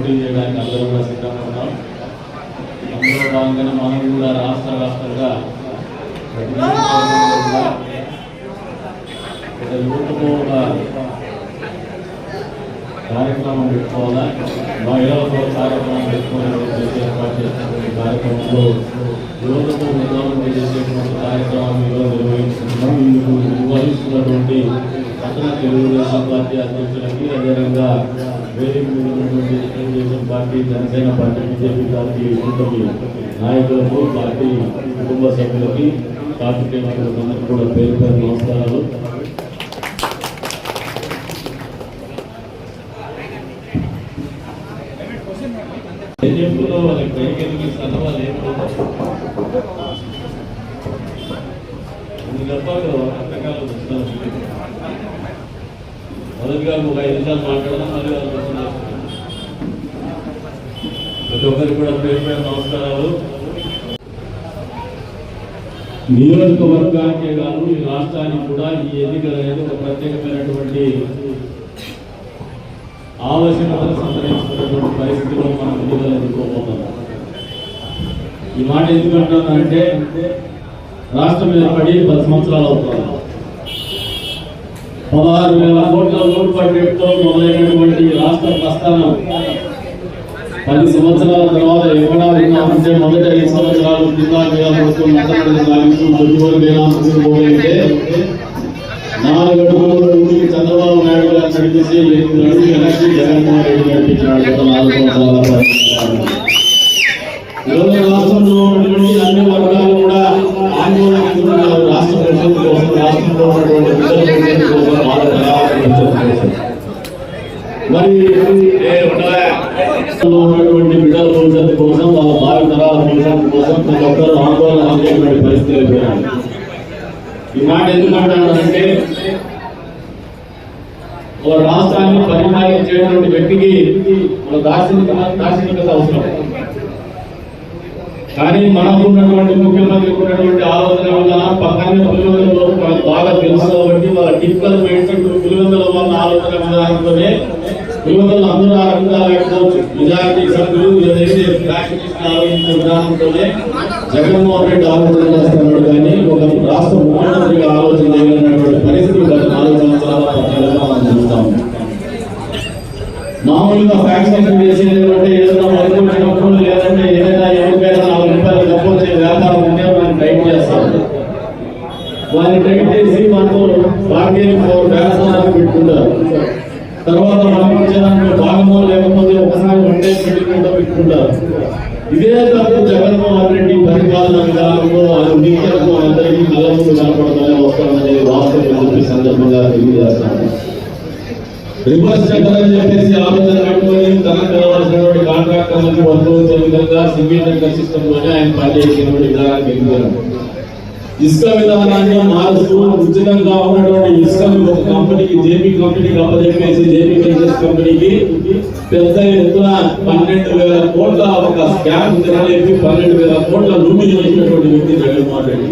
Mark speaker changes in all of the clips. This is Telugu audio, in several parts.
Speaker 1: పోటీ చేయడానికి అందరూ కూడా సిద్ధంగా ఉన్నాం. అందులో భాగంగానే మనం కూడా రాష్ట్ర వ్యాప్తంగా యువతకు ఒక కార్యక్రమం పెట్టుకోవాలా, మహిళలతో కార్యక్రమం పెట్టుకోవాలని ఏర్పాటు చేసినటువంటి కార్యక్రమంలో యువతకు విధానం చేసేటువంటి కార్యక్రమాన్ని నిర్వహిస్తున్నాం. ఇందుకు నిర్వహిస్తున్నటువంటి పట్టణ తెలుగుదేశం పార్టీ అధ్యక్షులకి, అదేవిధంగా వేదిక మీద ఉన్నటువంటి Telugu Desam party, Janasena party, BJP party కూటమి నాయకులకు, పార్టీ కుటుంబ సభ్యులకి, పార్టీలందరికీ కూడా పేరు పేరు నమస్కారాలు. చెప్పులో వాళ్ళకి పైకి సలహాలు కొన్ని గొప్పలు రకరకాలు వస్తున్నాయి. మొదటిగా ఒక 5 నిమిషాలు మాట్లాడదాం, మళ్ళీ వాళ్ళు వస్తున్నారు. ప్రతి ఒక్కరికి కూడా పేరు పేరు నమస్కారాలు. నియోజకవర్గానికే కాదు, ఈ రాష్ట్రానికి కూడా ఈ ఎన్నికలు అనేది ఒక ప్రత్యేకమైనటువంటి ఆవశ్యకతను సంతరించుకున్నటువంటి పరిస్థితిలో మనం ఎన్నికలు ఎదుర్కోబోతున్నాం. ఈ మాట ఎందుకంటున్నానంటే రాష్ట్రం మీద పడి 10 సంవత్సరాలు అవుతుంది. 16,000 కోట్ల లోటు బడ్జెట్తో మొదలైనటువంటి రాష్ట్ర ప్రస్థానం 10 సంవత్సరాల తర్వాత ఎక్కడా ఉన్నామంటే మొదటి 5 సంవత్సరాలు జిల్లా ప్రభుత్వం పోగలిగితే 4 అడుగులు చంద్రబాబు నాయుడు గారు నడిపిస్తే 8 అడుగులు వెనక్కి జగన్మోహన్ రెడ్డి నడిపించినాడు. గత 4 సంవత్సరాల ఈరోజు రాష్ట్రంలో ఉన్నటువంటి అన్ని వర్గాలు కూడా ఆందోళన చెందుతున్నారు. రాష్ట్ర భవిష్యత్తు కోసం, రాష్ట్రంలో ఉన్నటువంటి బిడ్డల కోసం, మరి ఉన్నటువంటి బిడ్డల భవిష్యత్తు కోసం, వాళ్ళ భావి తరాల భవిష్యత్తు కోసం ప్రతి ఒక్కరు ఆందోళన అనేటువంటి పరిస్థితి అయిపోయారు. ఈ మాట ఎందుకంటానంటే ఒక రాష్ట్రాన్ని పరిపాలించేటువంటి వ్యక్తికి ఒక దార్శనికత అవసరం. కానీ మనకు ఉన్నటువంటి ముఖ్యమంత్రికి ఉన్నటువంటి ఆలోచన వల్ల పక్కనే పులివెందులలో బాగా తెలుసు కాబట్టి వాళ్ళ టిపికల్ మైండ్సెట్ పులివెందుల వల్ల ఆలోచన విధానంతోనే పులివెందులు అందరూ ఆ రకంగా లేకపోవచ్చు. మెజారిటీ సభ్యులు ఏదైతే ఆలోచించిన విధానంతోనే జగన్మోహన్ రెడ్డి ఆలోచన చేస్తున్నాడు. కానీ ఒక రాష్ట్ర ముఖ్యమంత్రిగా ఆలోచన చేయలేనటువంటి పరిస్థితి గత 4 సంవత్సరాల పట్టాలుగా మనం చూస్తాం. మామూలుగా ఫ్యాక్షన్ చేసేదంటే ఏదైనా అనుకుంటున్నప్పుడు లేదంటే ఏదైనా ఎవరికైనా 4 రూపాయలు డబ్బు వచ్చే వ్యాపారం ఉంటే మనం టైప్ చేస్తాం. వారిని టైప్ చేసి మనకు బార్గెనింగ్ వ్యాపారాలు పెట్టుకుంటారు. తర్వాత మనకు వచ్చేదానికి భాగమో లేకపోతే ఒకసారి వన్డే పెట్టుకుంటూ పెట్టుకుంటారు. ఇదే తప్పు జగన్మోహన్ రెడ్డి పరిపాలన విధానంలో నిత్యకు అందరికీ కళ్ళ ముందు కనపడతానే వస్తామనేది వాస్తవం చెప్పి సందర్భంగా తెలియజేస్తాను. రివర్స్ టెండర్ అని చెప్పేసి ఆలోచన పెట్టుకొని తనకు కావాల్సినటువంటి కాంట్రాక్టర్లకు వర్తించే విధంగా సింగిల్ టెండర్ సిస్టమ్ లోనే ఆయన పనిచేసినటువంటి విధానానికి వెళ్ళారు. ఇసుక విధానాన్ని మారుస్తూ ఉచితంగా ఉన్నటువంటి ఇసుకను ఒక కంపెనీకి, జేపీ కంపెనీకి అప్పచెప్పేసి జేపీ కెమికల్స్ కంపెనీకి పెద్ద ఎత్తున 12,000 కోట్ల ఒక స్కామ్ తిరగలేపి 12,000 కోట్ల లూటీ చేసినటువంటి వ్యక్తి జగన్మోహన్ రెడ్డి.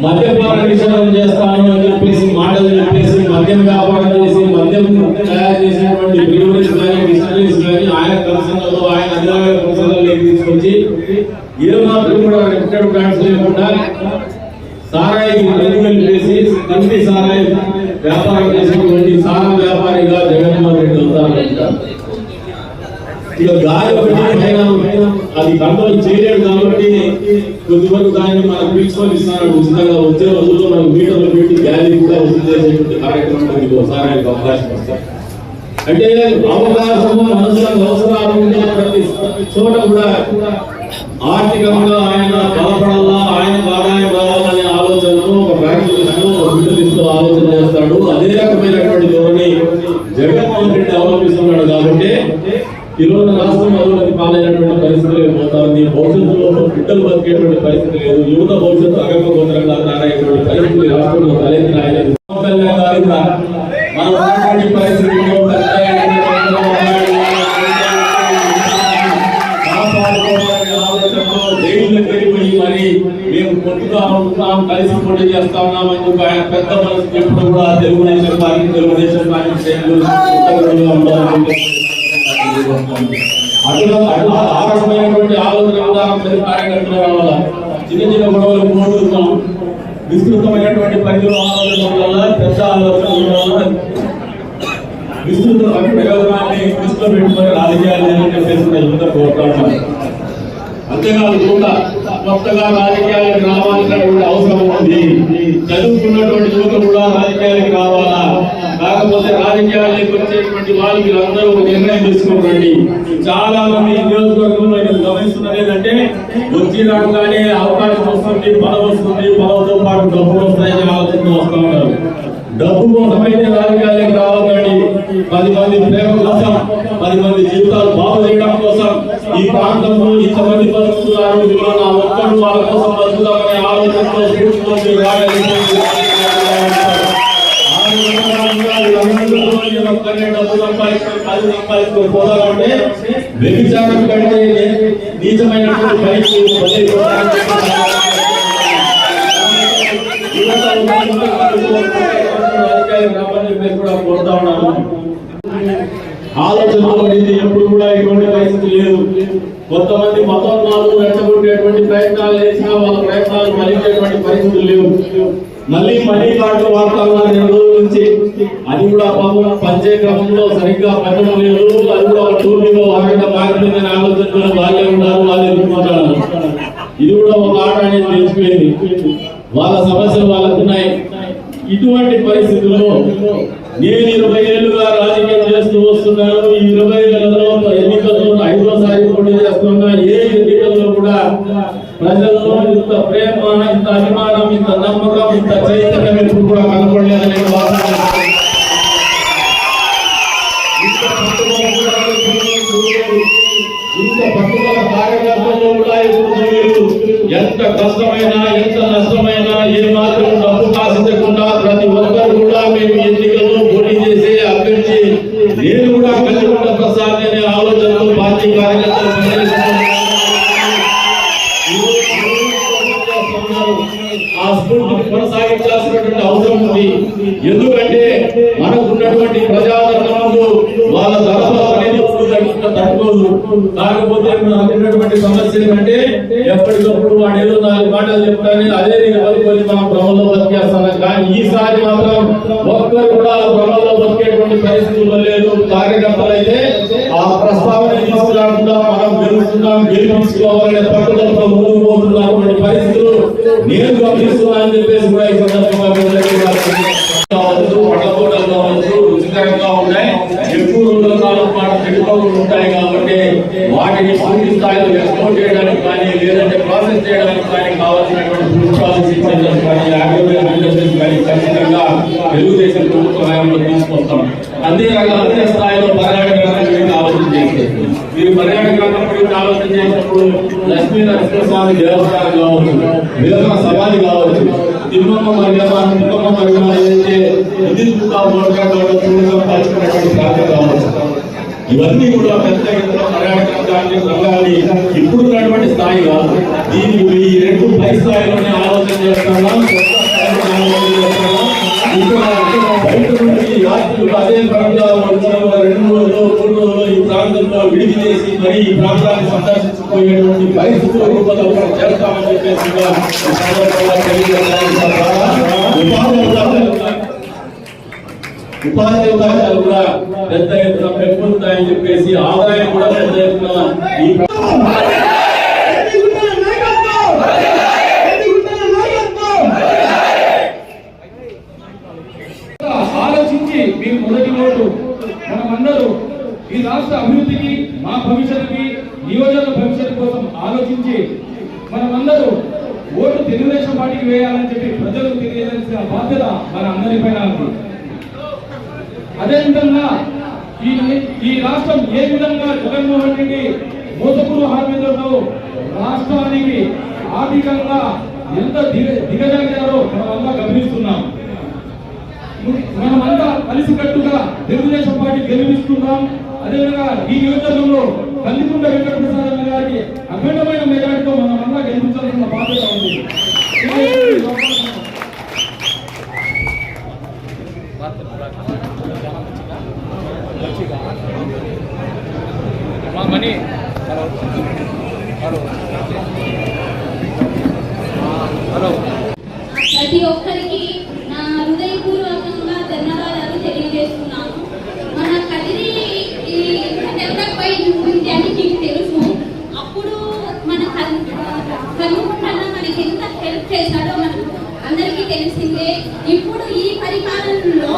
Speaker 1: మద్యపాన నిషేధం చేస్తాను అని చెప్పేసి మాటలు చెప్పేసి మద్యం వ్యాపారం చేసి మద్యం తయారు చేసినటువంటి బ్రీవరీస్ కానీ, డిస్టిలరీస్ కానీ ఆయన కన్సర్న్లో, ఆయన అధికారుల కన్సర్న్లోకి తీసుకొచ్చి ఏమాత్రం కూడా రెప్యూటెడ్ బ్రాండ్స్ లేకుండా సారాయి రెన్యువల్ చేసి కంటి సారాయి వ్యాపారం చేసినటువంటి సారా వ్యాపారిగా జగన్మోహన్ రెడ్డి అవుతారు. ఇక గాలి అది కంట్రోల్ చేయలేడు కాబట్టి కొద్దివరకు దాన్ని మనం పీల్చుకొని ఇస్తున్నాడు ఉచితంగా. వచ్చే రోజుల్లో మనకు మీటర్లు పెట్టి గాలి కూడా వసూలు చేసేటువంటి కార్యక్రమం సారానికి అవకాశం వస్తాయి. అంటే అవకాశము మనసులకు అవసరాలు ఉండే ప్రతి చోట కూడా ఆర్థికంగా ఆయన బలపడాలా, ఆయన ఆదాయం రావాలనే ఆలోచనను ఒక ప్రాక్టీస్ను విడుదలిస్తూ ఆలోచన చేస్తాడు. అదే రకమైనటువంటి ధోరణి జగన్మోహన్ రెడ్డి అవలంబిస్తున్నాడు. కాబట్టి ఈరోజు రాష్ట్రం అభివృద్ధి పాలైనటువంటి పరిస్థితులు పోతుంది. భవిష్యత్తులో బిడ్డలు బతికేటువంటి పరిస్థితి లేదు. యువత భవిష్యత్తు అగమ్య గోచరంగా తయారయ్యేటువంటి పరిస్థితి రాష్ట్రంలో తలెత్తిన పరిస్థితుల్లో మరి మేము కొట్టుగా ఉంటున్నాం, కలిసి పోటీ చేస్తా ఉన్నామని చెప్పి ఆయన పెద్ద మనసు ఎప్పుడు కూడా తెలుగుదేశం పార్టీ అట్లా ఆ రకమైనటువంటి ఆలోచన విధానం ప్రతి కార్యకర్తలు రావాలా. చిన్న చిన్న గొడవలు పోగొట్టుకున్నాం. విస్తృతమైనటువంటి పరిధిలో ఆలోచన వల్ల పెద్ద ఆలోచన విస్తృత ప్రయోజనాన్ని దృష్టిలో పెట్టుకుని రాజకీయాలు చెప్పేసి కోరుతాను. అంతేకాకుండా కొత్తగా రాజకీయాలకు రావాల్సినటువంటి అవసరం ఉంది. చదువుకున్నటువంటి యువత కూడా రాజకీయాలకు రావాలా. కాకపోతే రాజకీయాలకు వచ్చేటువంటి వాళ్ళకి అందరూ ఒక నిర్ణయం తీసుకుంటారండి. చాలా మంది నియోజకవర్గంలో గమనిస్తున్నది ఏంటంటే వచ్చి రాగానే అవకాశం వస్తుంది, పదవి వస్తుంది, పదవితో పాటు డబ్బులు వస్తాయని ఆలోచన వస్తూ ఉంటారు. డబ్బు కోసమైతే రాజకీయాలకు రావద్దండి. 10 మంది ప్రేమ కోసం, 10 మంది జీవితాలు బాగు చేయడం కోసం ఈ ప్రాంతంలో ఇంతమంది బతుకుతున్నారు. నా ఒక్కడు వాళ్ళ కోసం బతుకుతామనే ఆలోచనతో డబ్బు సంపాదించుకొని పోదామంటే వ్యభిచారం కంటే నీచమైనటువంటి పరిస్థితి కూడా కోరుతా ఉన్నాను. ఆలోచన పడింది. ఎప్పుడు కూడా ఇటువంటి పరిస్థితి లేదు. కొంతమంది మతోన్మాదులు రెచ్చగొట్టేటువంటి ప్రయత్నాలు చేసినా వాళ్ళ ప్రయత్నాలు ఫలించేటువంటి పరిస్థితులు లేవు. మళ్ళీ మనీ కార్డు వాడుతున్నారు 2 రోజుల నుంచి. అది కూడా పంచే క్రమంలో సరిగ్గా పట్టడం లేదు. అది కూడా టూర్నీలో వాడటం మారిపోయిందని ఆలోచనలో వాళ్ళే ఉన్నారు, వాళ్ళే ఎదుర్కొంటారు. ఇది కూడా ఒక ఆట అనేది తెలిసిపోయింది. వాళ్ళ సమస్యలు వాళ్ళకు ఉన్నాయి. ఇటువంటి పరిస్థితుల్లో నేను 20 ఏళ్లుగా రాజకీయం చేస్తూ వస్తున్నాను. ఈ 20 ఏళ్లలో ఎన్నికల్లో 5వ పోటీ చేస్తున్నా. ఏ ఎన్నికల్లో కూడా ప్రజల్లో ఇంత ప్రేమ, ఇంత అభిమానం, ఇంత నమ్మకం, ఇంత చైతన్యం ఎప్పుడు కూడా కనపడలేదని ఇంత పట్టుదల కార్యకర్తల్లో కూడా ఎంత కష్టమైనా, ఎంత నష్టమైనా, ఏ మాత్రం డబ్బు కాసించకుండా ప్రతి ఒక్కరు కూడా మేము ఎన్నికల్లో పోటీ చేసే అభ్యర్థి నేను కూడా కలిగిన ప్రసాద్ అనే ఆలోచనతో పార్టీ కార్యకర్తలు ఆ స్ఫూర్తిని కొనసాగించాల్సినటువంటి అవసరం ఉంది. ఎందుకంటే మనకున్నటువంటి ప్రజాదరణ ముందు వాళ్ళ దళబలం అనేది తట్టుకోదు. కాకపోతే మనకున్నటువంటి సమస్య ఏంటంటే ఎప్పటికప్పుడు వాడు ఏదో 4 మాటలు చెప్తానే అదే నేను పలుకొని మనం భ్రమంలో బతికేస్తున్నాం. కానీ ఈసారి మాత్రం ఒక్కరు కూడా భ్రమంలో బతికేటువంటి పరిస్థితుల్లో లేదు. కార్యకర్తలు అయితే ఆ ప్రస్తావన తీసుకురాకుండా మనం గెలుస్తున్నాం, గెలిపించుకోవాలనే పట్టుదలతో ముందుకు పోతున్నటువంటి పరిస్థితులు నేను గమనిస్తున్నానని చెప్పేసి కూడా ఈ సందర్భంగా కావచ్చు, పట్టకూడలు కావచ్చు, రుచికరంగా ఉన్నాయి. ఎక్కువ రోజుల కాలం పాటు పెట్టుకోకుండా ఉంటాయి కాబట్టి వాటిని పూర్తి స్థాయిలో ఎక్స్పోర్ట్ చేయడానికి కానీ, లేదంటే ప్రాసెస్ చేయడానికి కానీ కావాల్సినటువంటి ఫుడ్ ప్రాసెసింగ్ సెంటర్స్ కానీ, అగ్రికల్చర్ ఇండస్ట్రీస్ కానీ ఖచ్చితంగా తెలుగుదేశం ప్రభుత్వ హయాంలో తీసుకొస్తాం. అంతేకాక అదే స్థాయిలో పర్యాటక రంగం గురించి ఆలోచన చేస్తారు. మీరు పర్యాటక రంగం గురించి ఆలోచన చేసినప్పుడు లక్ష్మీ నరసింహస్వామి దేవస్థానం కావచ్చు, వేదన సమాధి కావచ్చు, తిమ్మమ్మ మర్యాద ఏదైతే విద్యుత్ పంచుకున్నటువంటి ప్రాంతం కావచ్చు, ఇవన్నీ కూడా పెద్ద ఎత్తున పర్యాటక రంగాన్ని ఇప్పుడున్నటువంటి స్థాయి కాదు. దీనికి ఈ 2 పై స్థాయిలోనే ఆలోచన చేస్తున్నాం. బయట నుండి యాత్రికులు అదే పరంగా 2 రోజులు 3 రోజులు ఈ ప్రాంతంలో విడిగి చేసి మరి ఈ ప్రాంతాన్ని సందర్శించిపోయేటువంటి పరిస్థితులు రూపకల్పన చేస్తామని చెప్పేసి ఉపాధి అవకాశాలు కూడా పెద్ద ఎత్తున పెరుగుతాయని చెప్పేసి ఆదాయం కూడా పెద్ద ఎత్తున
Speaker 2: ఆలోచించి మీరు మొదటి ఓటు మనమందరూ ఈ రాష్ట్ర అభివృద్ధికి, మా భవిష్యత్తుకి, నియోజక భవిష్యత్తు కోసం ఆలోచించి మనమందరూ ఓటు తెలుగుదేశం పార్టీకి వేయాలని చెప్పి ప్రజలకు తెలియజేయాల్సిన బాధ్యత మన అందరిపైన ఉంది. అదేవిధంగా ఈ రాష్ట్రం ఏ విధంగా జగన్మోహన్ రెడ్డి మోసపూర్వ హామీలతో రాష్ట్రానికి ఆర్థికంగా ఎంత దిగజారారో మనమంతా గమనిస్తున్నాం. మనమంతా కలిసికట్టుగా తెలుగుదేశం పార్టీ గెలిపిస్తున్నాం. అదేవిధంగా ఈ నియోజకవర్గంలో కందికుంట వెంకటప్రసాద్ గారికి అఖండమైన మెజార్టీతో మనమంతా గెలిపించాల్సిన బాధ్యత ఉంది.
Speaker 3: ప్రతి ఒక్కరికి నా హృదయపూర్వకంగా ధన్యవాదాలు తెలియజేస్తున్నాను. మన కదిరి డెవలప్ అయి ఉంది అని మీకు తెలుసు. అప్పుడు మన కనుకుంటున్న మనకి ఎంత హెల్ప్ చేశాడో మనకు అందరికీ తెలిసిందే. ఇప్పుడు ఈ పరిపాలనలో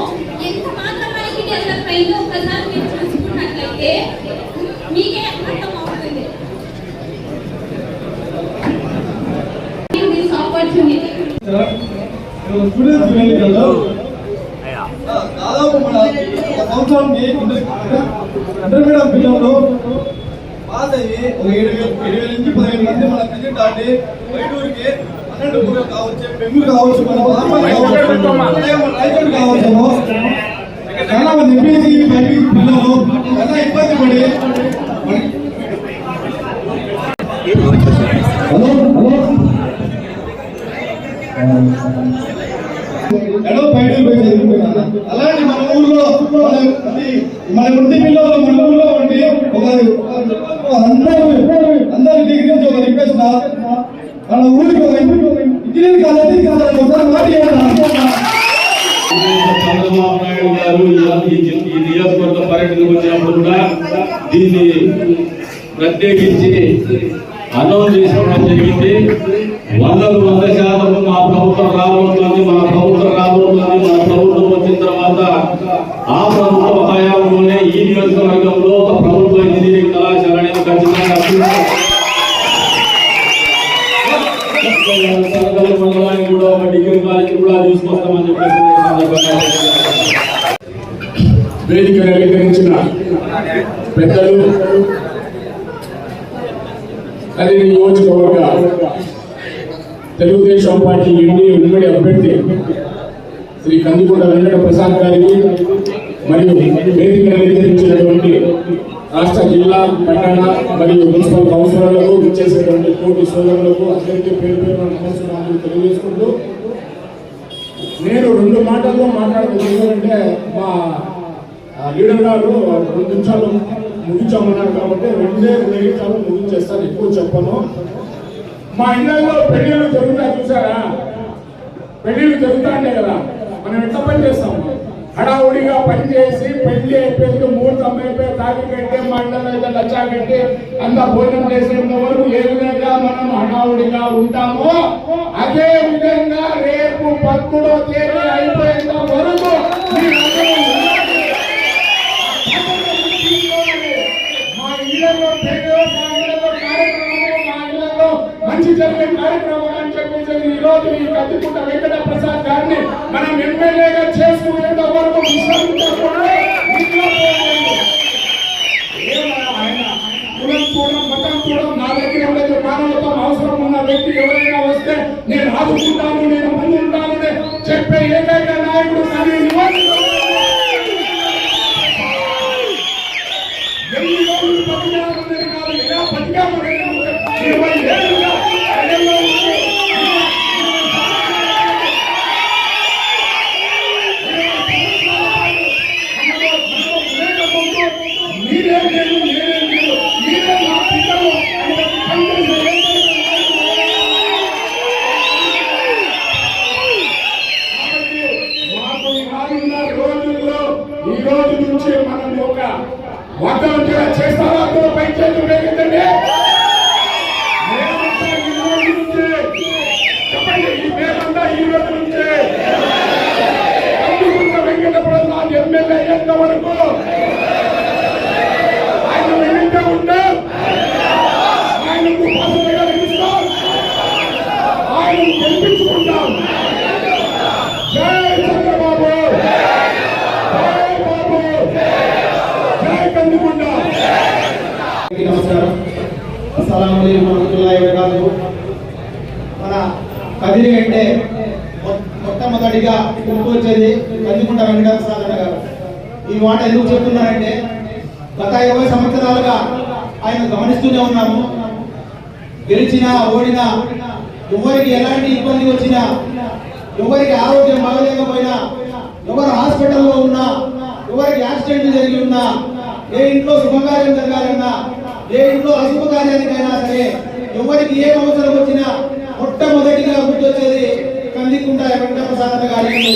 Speaker 3: ఎంత మాత్రం మనకి డెవలప్ అయిందో ఒకసారి మీరు చూసుకున్నట్లయితే మీకే అర్థం అవుతుంది. దిస్ ఆపర్చునిటీ
Speaker 4: దాదాపు మన సంవత్సరానికి ఇంటర్మీడియట్ పిల్లలు పాస్ అయ్యి ఒక 7,000 నుంచి 15,000 మంది మన కజిన్ దాటి బయట ఊరికి అనంతపురం కావచ్చు, బెంగళూరు కావచ్చు, మన బాంబే కావచ్చు, మన రాయచోటి కావచ్చు, చాలా మంది ఎంపీసీ బైపీసీ పిల్లలు చాలా ఇబ్బంది పడి ఎడో బయట పోయి చదువుకుంటున్నారు. అలాంటి మన ఊళ్ళో మన వృత్తి పిల్లలు మన ఊళ్ళో ఉండి అందరూ డిగ్రీ నుంచి ఒక రిక్వెస్ట్ మన ఊరికి ఒక ఇంజనీరింగ్ కాలేజీ ఒకసారి మాట
Speaker 1: చంద్రబాబు నాయుడు గారు ఈ నియోజకవర్గ పర్యటనకు వచ్చినప్పుడు కూడా దీన్ని ప్రత్యేకించి అనౌన్స్ చేసుకోవడం జరిగింది. 100% మా ప్రభుత్వం రాబోతుంది, మన ప్రభుత్వం రాబోతుంది. మన ప్రభుత్వం వచ్చిన తర్వాత ఆ ప్రభుత్వ హయాంలోనే ఈ నియోజకవర్గంలో ఒక ప్రభుత్వ ఇంజనీరింగ్ కళాశాల అనేది ఖచ్చితంగా మండలానికి కూడా ఒక డిగ్రీ కాలేజీ కూడా తీసుకొస్తామని చెప్పేసి వేదికను అలంకరించిన పెద్దలు, అది నియోజకవర్గ తెలుగుదేశం పార్టీ ఉమ్మడి అభ్యర్థి శ్రీ కందికొండ వెంకట ప్రసాద్ గారికి మరియు వేదికను అలంకరించినటువంటి రాష్ట్ర, జిల్లా, పట్టణ మరియు మున్సిపల్ కౌన్సిలర్లకు, ఇచ్చేసేటువంటి కోటి సోదరులకు అందరికీ పేరు పేరు నమస్కారాలు తెలియజేసుకుంటూ నేను 2 మాటల్లో మాట్లాడుతున్నానంటే మా లీడర్ గారు 2 నిమిషాలు ముగించామన్నారు కాబట్టి 2 నిమిషాలు ముగించేస్తాను, ఎక్కువ చెప్పను. మా ఇళ్ళల్లో పెళ్లిళ్ళు జరుగుతాయి చూసారా? పెళ్లిళ్ళు జరుగుతాయి కదా, మనం ఎట్లా పని చేస్తాం? హడావుడిగా పనిచేసి పెళ్లి అయిపోయింది, ముహూర్తం అయిపోయి తాగి కట్టి మా ఇళ్ళలో అయితే లచ్చా కట్టి అంతా భోజనం చేసేంత వరకు ఏ విధంగా మనం హడావుడిగా ఉంటామో అదే విధంగా రేపు 10వ తేదీ అయిపోయేంత వరకు మా ఇళ్లలో మంచి జరిగే కార్యక్రమం అని చెప్పేసి ఈ రోజు ఈ కందికొండ వెంకట ప్రసాద్ గారిని మనం ఎమ్మెల్యేగా చేసుకునేంత వరకు ఆయన కులం చూడడం, మతం చూడడం, నా దగ్గర ఉండేది మానవత్వం, అవసరం ఉన్న వ్యక్తి ఎవరైనా వస్తే నేను ఆదుకుంటాను, నేను ముందు ఉంటాను చెప్పే ఏకైక నాయకుడు కానీ ఈ రోజు నుంచి మనం ఒక వాగ్దానం చేస్తారా? పై చేతులు వేగండి. చెప్పండి, ఈ పేరంతా ఈ రోజు నుంచే కందికొండ వెంకట ప్రసాద్ ఎమ్మెల్యే అయ్యేంత వరకు ఆయన వెంట ఉంటే ఆయనకు బాధ్యతగా నిలుస్తాం, ఆయన గెలిపించుకుంటాం. జై చంద్రబాబు, జై బాబు, జై కందికొండ.
Speaker 4: నమస్కారం. అస్సలాము అలైకుం వరహ్మతుల్లాహి వబరకాతుహు. మన కదిరి అంటే మొట్టమొదటిగా గుర్తొచ్చేది కందికొండ వెంకట ప్రసాద్ గారు. ఈ మాట ఎందుకు చెప్తున్నారంటే గత 20 సంవత్సరాలుగా ఆయన గమనిస్తూనే ఉన్నాము. గెలిచినా ఓడినా, ఎవరికి ఎలాంటి ఇబ్బంది వచ్చినా, ఎవరికి ఆరోగ్యం బాగలేకపోయినా, ఎవరు హాస్పిటల్లో ఉన్నా, ఎవరికి యాక్సిడెంట్ జరిగి ఉన్నా, ఏ ఇంట్లో శుభకార్యం జరగాలన్నా
Speaker 5: ఏ ఇంట్లో అశుభ కార్యానికైనా సరే ఎవరికి ఏ అవసరం వచ్చినా మొట్టమొదటిగా గుర్తొచ్చేది కందికుంట వెంకటప్రసాద్ గారి ఇల్లు.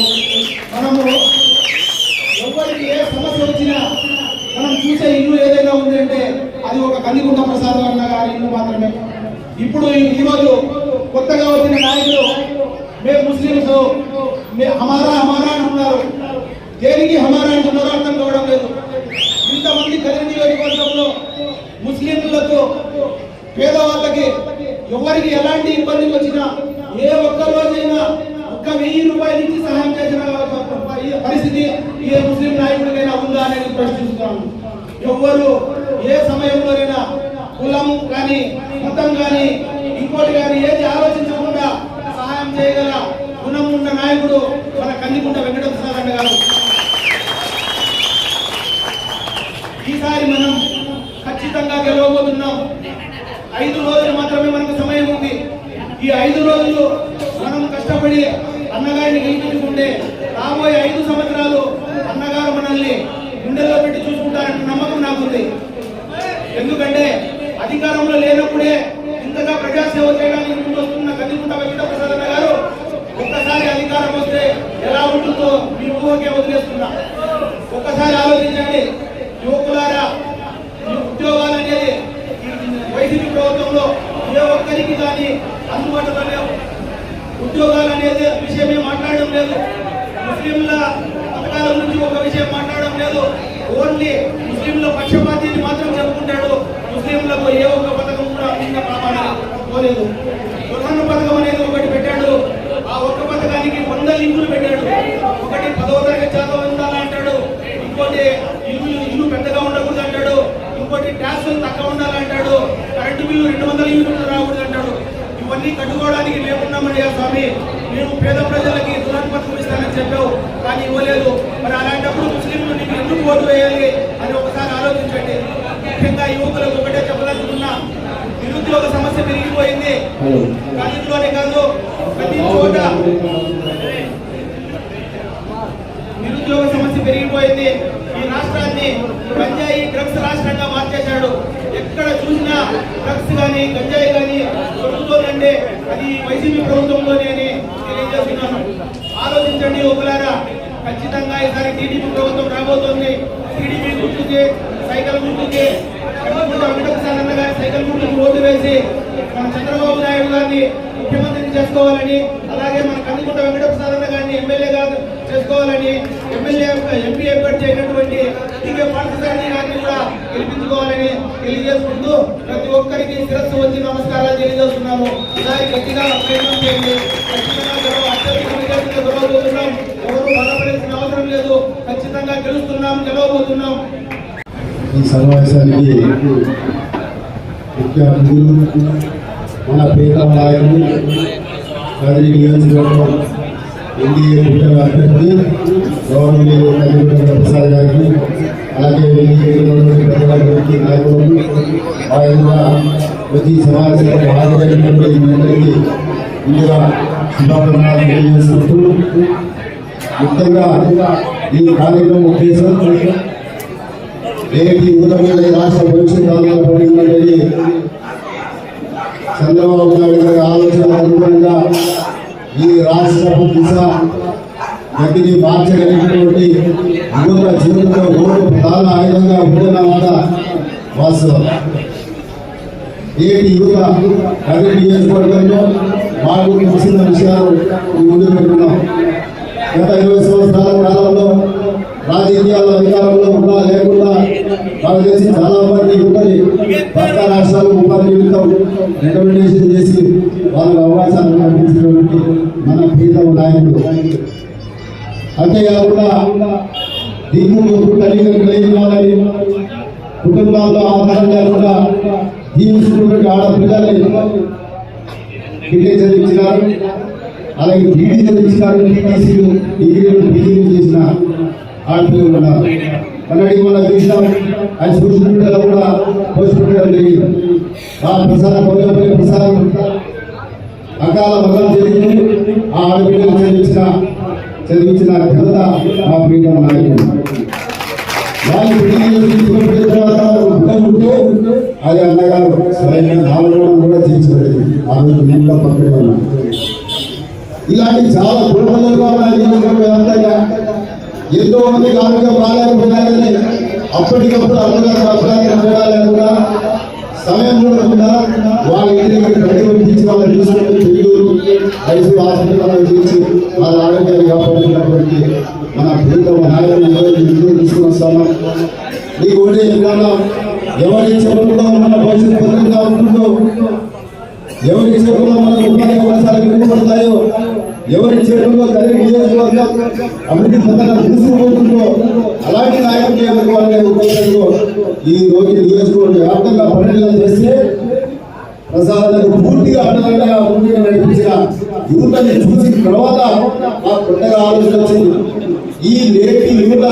Speaker 5: మనము ఎవరికి ఏ సమస్య వచ్చినా మనం చూసే ఇల్లు ఏదైనా ఉందంటే అది ఒక కందికుంట ప్రసాద్ అన్న గారి ఇల్లు మాత్రమే. ఇప్పుడు ఈరోజు కొత్తగా వచ్చిన నాయకులు మేము ముస్లింస్ హమారా హమారా అంటున్నారు. దేనికి హమారా అంటున్నారో అర్థం కావడం లేదు. ఇంతమంది కదిరి నియోజకవర్గంలో ముస్లింలకు పేదవాళ్ళకి ఎవరికి ఎలాంటి ఇబ్బందులు వచ్చినా ఏ ఒక్క రోజైనా ఒక్క 1000 రూపాయల నుంచి సహాయం చేసిన పరిస్థితి ఏ ముస్లిం నాయకుడికైనా ఉందా అనేది ప్రశ్నిస్తున్నాను. ఎవ్వరు ఏ సమయంలోనైనా కులం కానీ మతం కానీ ఇంకోటి కానీ ఏది ఆలోచించకుండా సహాయం చేయగల గుణం ఉన్న నాయకుడు మన కందికుంట వెంకటప్రసాద్ గారు. ఈసారి మనం ఖచ్చితంగా గెలవబోతున్నాం. 5 రోజులు మాత్రమే మనకు సమయం ఉంది. ఈ 5 రోజులు మనం కష్టపడి అన్నగారిని గెలిపించుకుంటే రాబోయే 5 సంవత్సరాలు అన్నగారు మనల్ని గుండెల్లో పెట్టి చూసుకుంటారన్న నమ్మకం నాకుంది. ఎందుకంటే అధికారంలో లేనప్పుడే ఇంతగా ప్రజాసేవ చేయడానికి ముందు వస్తున్న కందికుంట వెంకటప్రసాద్ గారు ఒక్కసారి అధికారం వస్తే ఎలా ఉంటుందో మీ ఊహకే వదిలేస్తున్నా. ఒక్కసారి ఆలోచించండి యువకులారా, ఈ ఉద్యోగాలు అనేది వైసీపీ ప్రభుత్వంలో ఏ ఒక్కరికి కానీ అందుబాటులో లేవు. ఉద్యోగాలు అనేది విషయమే మాట్లాడడం లేదు. ముస్లింల పథకాల గురించి ఒక విషయం మాట్లాడడం లేదు. ఓన్లీ ముస్లింల పక్షపాతిని మాత్రం చెప్పుకుంటాడు. ముస్లింలకు ఏ ఒక్క పథకం కూడా ఇంకా పోలేదు. ప్రధాన పథకం అనేది ఒకటి పెట్టాడు. ఆ ఒక్క పథకానికి 100 లింకులు పెట్టాడు. ఒకటి 10వ తరగతి చదువు ఉండాలంటాడు, ఇంకోటి ఇల్లు పెద్దగా ఉండకూడదు అంటాడు, ఇంకోటి ట్యాక్సులు తక్కువ ఉండాలంటాడు, కరెంటు బిల్లు 200 యూనిట్లు రాకూడదు అంటాడు. ఇవన్నీ కట్టుకోవడానికి మేమున్నామయ్యా స్వామి, మేము పేద ప్రజలకి దురాన్ పథకం ఇస్తానని చెప్పావు కానీ ఇవ్వలేదు. మరి అలాంటప్పుడు ముస్లింలు నీకు ఎందుకు ఓటు వేయాలి అని ఒకసారి ఆలోచించండి. ముఖ్యంగా యువకులకు ఒకటే చెప్పదలుచుకున్నా, నిరుద్యోగ సమస్య పెరిగిపోయింది. కాలేజీలోనే కాదు ప్రతి చోట నిరుద్యోగ సమస్య పెరిగిపోయింది. ఈ రాష్ట్రాన్ని గంజాయి డ్రగ్స్ రాష్ట్రంగా మార్చేశాడు. ఎక్కడ చూసినా డ్రగ్స్ కానీ గంజాయి కానీ దొరుకుతుందంటే అది వైసీపీ ప్రభుత్వంలోనే అని తెలియజేస్తున్నాను. ఆలోచించండి యువకులారా, ఖచ్చితంగా ఈసారి టీడీపీ ప్రభుత్వం రాబోతోంది. టీడీపీ గుర్తుకి సైకిల్ గుర్తుకి కందికుంట వెంకటప్రసాద్ గారి సైకిల్ గుర్తుకు ఓటు వేసి మన చంద్రబాబు నాయుడు గారిని ముఖ్యమంత్రిని చేసుకోవాలని, అలాగే మన కందికుంట వెంకటప్రసాద్ గారిని ఎమ్మెల్యేగా చేసుకోవాలని, ఎంపీ అభ్యర్థి అయినటువంటి టీకే పార్థసారథి గారిని కూడా గెలిపించుకోవాలని తెలియజేసుకుంటూ ప్రతి ఒక్కరికి శిరస్సు వచ్చి నమస్కారాలు తెలియజేస్తున్నాము. ఈసారి గట్టిగా ప్రయత్నం చేయండి. ఖచ్చితంగా గెలవబోతున్నాం. ఎవరు బాధపడాల్సిన అవసరం లేదు. ఖచ్చితంగా గెలవబోతున్నాం.
Speaker 6: ఈ సమావేశానికి ముఖ్య అతిథులు మన ప్రియతమ నాయకులు కదిరి నియోజకవర్గం ఎన్డీఏ ముఖ్య అభ్యర్థి గౌరవనీయులు కందికుంట వెంకటప్రసాద్ గారికి, అలాగే ప్రజలందరికీ నాయకులు ఆయన ప్రతి సమావేశానికి హాజరైనటువంటి అందరికీ ముందుగా శుభాకాంక్షలు తెలియజేసుకుంటూ, ముఖ్యంగా ఈ కార్యక్రమం ఉద్దేశం నేటి యువత మీద రాష్ట్ర భవిష్యత్తు ఆధారపడిందనేది చంద్రబాబు నాయుడు గారి ఆలోచన అనుగుణంగా ఈ రాష్ట్ర దిశ గతిని మార్చగలిగినటువంటి యువత జీవితంలో ఓటు ప్రధాన ఆయుధంగా ఉందన్నమాట వాస్తవం. నేటి యువత కదిరి నియోజకవర్గంలో మాకు తెలిసిన విషయాలు ముందు పెట్టుకున్నాం. గత 20 సంవత్సరాల కాలంలో రాజకీయాల్లో అధికారంలో ఉన్నా లేకుండా నాకు తెలిసి చాలా మంది యువతని పక్క రాష్ట్రాలు ఉపాధి నిమిత్తం రికమెండేషన్ చేసి వాళ్ళకు అవకాశాలు కల్పించినటువంటి మన ప్రీతమ నాయకుడు. అంతేకాకుండా దిగులు తల్లిదండ్రులు లేని వాళ్ళని కుటుంబాల్లో ఆధారం లేకుండా జీవిస్తున్నటువంటి ఆడపిల్లల్ని బిడ్డ చదివించినారు. అలాగే బీడీ చదివించినారు. టీటీసీలు డిగ్రీలు పీజీలు చేసిన ఆడపిల్లలు ఉన్నారు. మనకి మన చూసినాం. అది సోషల్ మీడియాలో కూడా పోస్ట్ పెట్టడం జరిగింది. ఆ ప్రసారం పౌరులపల్లి ప్రసారం అకాల మతం జరిగింది. ఆ ఆడపిల్లలు చదివించిన ఘనత మా ప్రియతమ నాయకుడు. వాళ్ళు పెళ్లి తర్వాత ఉంటే అది అన్నగారు స్వయంగా నాలుగు కూడా తీర్చిపెట్టింది. ఆ రోజు నేను పక్కనే ఉన్నాను. ఇలాంటి చాలా కుటుంబాలుగా ఎంతో మంది ఆరోగ్యం బాగాలేకపోయినారని అప్పటికప్పుడు అమ్మగారు అపరాధం కూడా సమయం చూడకుండా వాళ్ళ ఇంటికి ప్రతిబంధించి వాళ్ళని తీసుకుంటూ తిరుగుతూ ఐదు హాస్పిటల్ తీర్చి వాళ్ళ ఆరోగ్యాన్ని కాపాడుతున్నప్పటికీ మన ప్రీతమ నాయకులు తీసుకుని వస్తాము. మీకు ఒకటి చెప్తాను, ఎవరి చెప్పుల్లో మన భవిష్యత్తు భద్రంగా ఉంటుందో, ఎవరి చెప్పుల్లో మన ఉపాధి అవకాశాలు మెరుగుపడతాయో, ఎవరి చేతుల్లో కలిగి నియోజకవర్గం అభివృద్ధి పథకాలు తీసుకుపోతుందో అలాంటి నాయకులు ఎన్నుకోవాలనే ఉద్దేశంతో ఈ రోజు నియోజకవర్గ వ్యాప్తంగా పర్యటన చేస్తే ప్రసాదాలకు పూర్తిగా అడ్డంగా ముందుగా నడిపించిన యువతని చూసిన తర్వాత ఆ కొత్తగా ఆలోచన వచ్చింది. ఈ నేటి యువత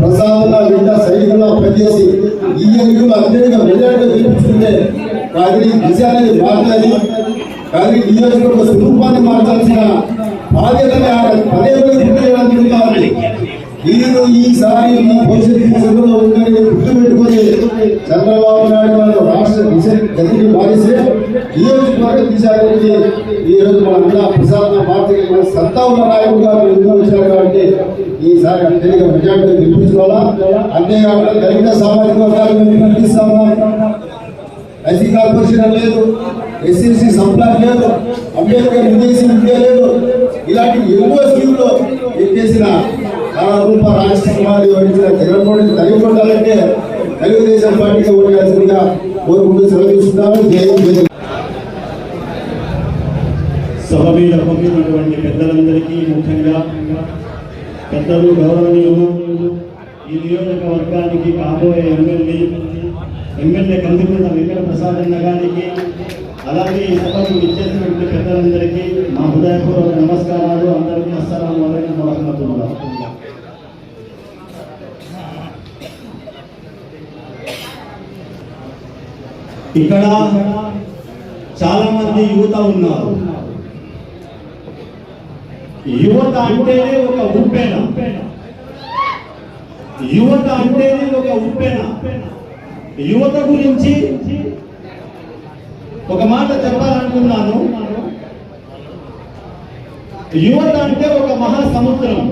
Speaker 6: ప్రసాదన వింట సైనికులా పనిచేసి ఈ ఎన్నికలు అత్యధిక మెజార్టీ గెలిపించుకుంటే కానీ దిశ అనేది మాట్లాడి కానీ నియోజకవర్గ స్వరూపాన్ని మార్చాల్సిన బాధ్యతని పదే పదే మీరు ఈసారి మీ భవిష్యత్తు ఉందని గుర్తుపెట్టుకొని చంద్రబాబు నాయుడు గారు రాష్ట్ర దిశ గతిని మారిస్తే నియోజకవర్గ దిశ అనేది ఈ రోజు మన ప్రసాద పార్టీకి సత్తా ఉన్న నాయకుడు గారు నిర్వహించారు కాబట్టి ఈసారి అత్యధిక మెజార్టీ గెలిపించుకోవాలా. అంతేకాకుండా దళిత సామాజిక వర్గాలు మేము కనిపిస్తామా, ఎస్సీ కార్పొరేషన్ లేదు, ఎస్సీసీ సంప్లాన్ లేదు, అంబేద్కర్ విదేశీ విద్య లేదు, ఇలాంటి ఎన్నో స్కీములు ఎత్తేసిన రూప రాజకుమారి వహించిన జగన్మోహన్ తగ్గిపోవాలంటే తెలుగుదేశం పార్టీకి ఓటేయాల్సిందిగా కోరుకుంటూ సెలవుస్తున్నాము.
Speaker 7: సభ మీద పంపినటువంటి పెద్దలందరికీ, ముఖ్యంగా పెద్దలు గౌరవనీయులు, ఈ నియోజకవర్గానికి కాబోయే ఎమ్మెల్యే కందికుంట వెంకట ప్రసాద్ అన్న గారికి, అలాగే ఈ సభకు ఇచ్చేసినటువంటి పెద్దలందరికీ మా హృదయపూర్వక నమస్కారాలు. అందరికీ అస్సలాము అలైకుం వరహ్మతుల్లాహ్. ఇక్కడ చాలా మంది యువత ఉన్నారు. యువత అంటేనే ఒక ఉప్పెన, యువత అంటేనే ఒక ఉప్పెన. యువత గురించి ఒక మాట చెప్పాలనుకున్నాను. యువత అంటే ఒక మహాసముద్రం.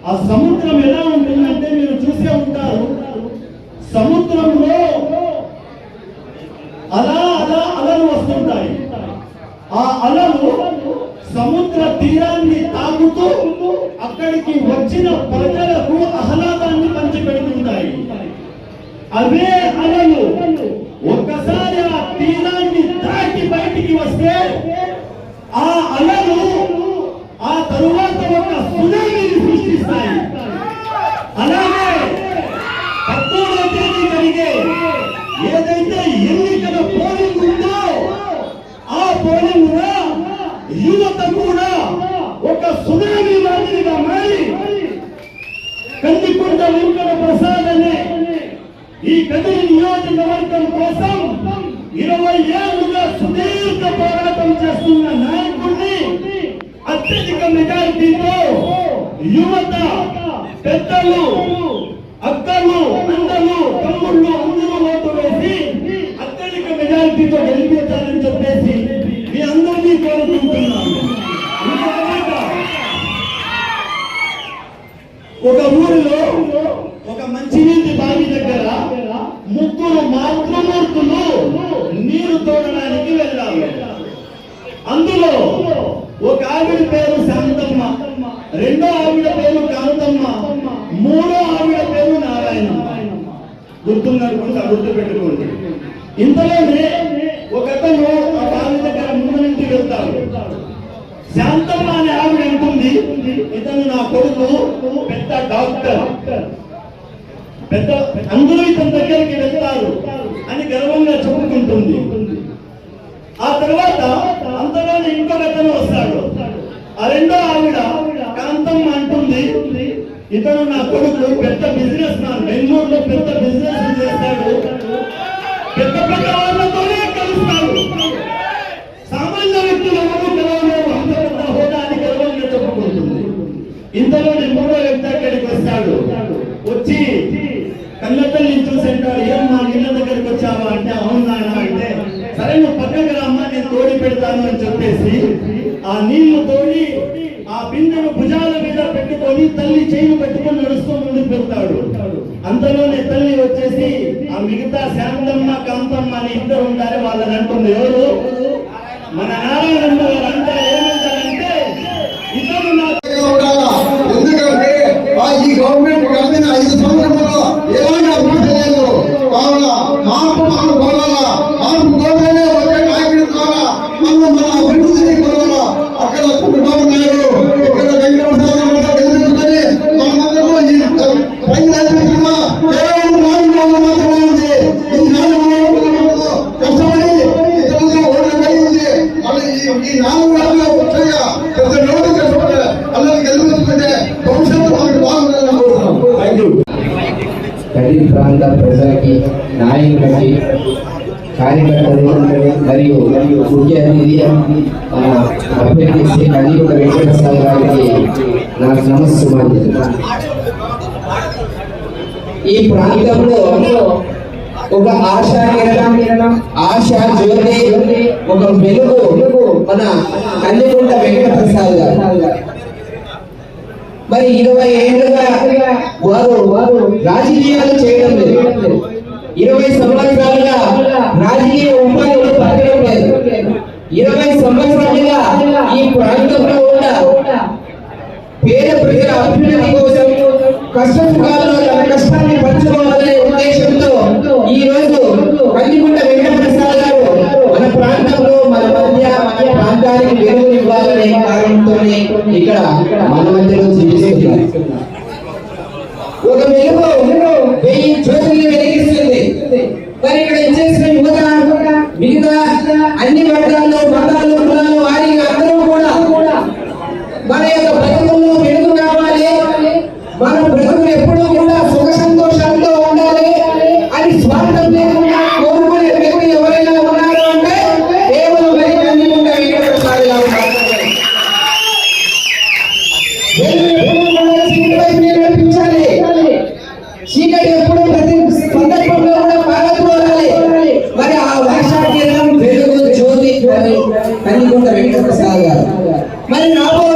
Speaker 7: ఆ సముద్రం ఎలా ఉంటుందంటే మీరు చూసే ఉంటారు. సముద్రంలో అలలు వస్తుంటాయి. ఆ అలలు సముద్ర తీరాన్ని తాకుతూ అక్కడికి వచ్చిన ప్రజలకు ఆహ్లాదాన్ని పంచిపెడుతుంటాయి. అవే అలలు ఒక్కసారి ఆ తీరాన్ని దాటి బయటికి వస్తే ఆ అలలు ఆ తరువాత ఒక సునామీని సృష్టిస్తాయి. అలాగే 13వ తేదీ జరిగే ఏదైతే ఎన్నికల పోలింగ్ ఉందో ఆ పోలింగ్ యువత కూడా ఒక సునామీ మాదిరిగా మారి కందికుంట వెంకట ప్రసాద్ అనే ఈ కదిరి నియోజకవర్గం కోసం 20 ఏళ్లుగా సుదీర్ఘ పోరాటం చేస్తున్న నాయకుడిని అత్యధిక మెజారిటీతో యువత, పెద్దలు, అక్కలు, అన్నలు, తమ్ముళ్ళు అందరూ ఓటు వేసి అత్యధిక మెజారిటీతో గెలిపించాలని చెప్పేసి మీ అందరినీ కోరుకుంటున్నాను. ఒక ఊరిలో ఒక మంచినీటి బావి దగ్గర 3 మాతృమూర్తులు నీరు తోడడానికి వెళ్ళారు. అందులో ఒక ఆవిడ పేరు శాంతమ్మ, రెండో ఆవిడ పేరు కాంతమ్మ, మూడో ఆవిడ పేరు నారాయణమ్మ. గుర్తు పెట్టుకోండి. ఇంతలోనే ఒకతను ఆ బావి దగ్గర ముందు నుంచి వెళ్తాడు. శాంతమ్మ అనే ఆవిడ అంటుంది, ఇతను నా కొడుకు, పెద్ద డాక్టర్, పెద్ద అందరూ ఇతని దగ్గరికి వెళ్తారు అని గర్వంగా చెప్పుకుంటుంది. ఆ తర్వాత అంతలోనే ఇంకొకతను వస్తాడు. ఆ రెండో ఆవిడ కాంతమ్మ అంటుంది, ఇతను నా కొడుకు, పెద్ద బిజినెస్ మ్యాన్, బెంగళూరులో పెద్ద బిజినెస్ చేస్తాడు, పెద్ద పెద్ద వాళ్ళతోనే కలుస్తాడు, సామాన్య వ్యక్తులు ఎవరు కలవలేరు, అంత పెద్ద హోదా అని గర్వంగా చెప్పుకుంటుంది. ఇంతలోనే మూడో వ్యక్తి అక్కడికి వస్తాడు. వచ్చి కళ్ళతల్లి చూసి అంటాడు, ఏం మా ఇళ్ళ దగ్గరికి వచ్చావా అవునా అంటే సరే నువ్వు పక్కకి రమ్మా నేను తోడి పెడతాను అని చెప్పేసి ఆ నీళ్లు తోడి ఆ బిందెను భుజాల మీద పెట్టుకొని తల్లి చేయి పెట్టుకొని నడుస్తూ ముందుకు పెడతాడు. అంతలోనే తల్లి వచ్చేసి ఆ మిగతా శాంతమ్మ కాంతమ్మ అని ఇద్దరు ఉంటారు, వాళ్ళని అంటుంది. ఎవరు? మన నారాయణమ్మ గారు అంటారు. ఏమంటారంటే ఇద్దరు
Speaker 6: ఎందుకంటే ఈ గవర్నమెంట్ కలిపిన 5 సంవత్సరంలో ఎలాంటి అభివృద్ధి లేదు. కావున మార్పు మనం కోరాలా, మార్పు కోరగానే వచ్చే నాయకుడు కావాలా, మన అభివృద్ధిని కోరాలా. అక్కడ చంద్రబాబు నాయుడు ఇక్కడ వెంకటేశ్వర ఎదుర్కొని మనమందరూ ఈ పైన నడిపిస్తున్నా కేవలం 4 రోజులు మాత్రమే ఉంది. ఈ 4 రోజులు కష్టపడి ఇతరులతో ఓట్లు కలిగింది. మళ్ళీ ఈ 4 రోజుల్లో ముఖ్యంగా పెద్ద నోటు కష్టపడి అందరికి గెలుపుకుంటే భవిష్యత్తు మనకు బాగుంటుందని కోరుతున్నాం. Thank you.
Speaker 8: కదిరి ప్రాంత ప్రజలకి, నాయకులకి, కార్యకర్తలు మరియు ముఖ్య అతిథి అభ్యర్థి శ్రీ కదిరి వెంకటేశ్వర గారికి నాకు నమస్కారం. ఈ ప్రాంతంలో ఒక ఆశా కిరణం, ఆశా జ్యోతి, ఒక వెలుగు మన కల్లికుంట వెంకటప్రసాద్ గారు. మరి 20 ఏళ్ళుగా వారు రాజకీయాలు చేయడం లేదు. 20 సంవత్సరాలుగా రాజకీయ ఉపాధులు పట్టడం లేదు. 20 సంవత్సరాలుగా ఈ ప్రాంతంలో ఉన్న పేద ప్రజల అభివృద్ధి కోసం కష్టసుఖాల్లో తన కష్టాన్ని పంచుకోవాలనే ఉద్దేశంతో ఈ రోజు కల్లికుంట వెంకటప్రసాద్ గారు మన ప్రాంతంలో మన మధ్య మన ప్రాంతానికి వెలుగు ఇవ్వాలనే కారణంతోనే ఇక్కడ మన మధ్యలో జీవిస్తున్నారు. ఒక వెలుగు 1000 జ్యోతుల్ని వెలిగిస్తుంది. మరి ఇక్కడ చేసిన యువత మిగతా అన్ని వర్గాల్లో, మతాలు, కులాలు, వారి అందరూ కూడా మన యొక్క బ్రతుకుల్లో వెలుగు కావాలి, మన బ్రతుకులు ఎప్పుడూ కూడా సుఖ సంతోషాలతో ఉండాలి అని స్వార్థం లేకుండా కోరుకునే వ్యక్తి ఎవరైనా ఉన్నారు అంటే కేవలం మరి కల్లికుంట వెంకటప్రసాద్ గారు మాత్రమే. చీకటి ఎప్పుడు ప్రతి సందర్భంలో కూడా పారద్రోలాలి. మరి ఆ భాషా కేంద్రం వెలుగు జ్యోతి కల్లికుంట వెంకటప్రసాద్ గారు. మరి రాబోయే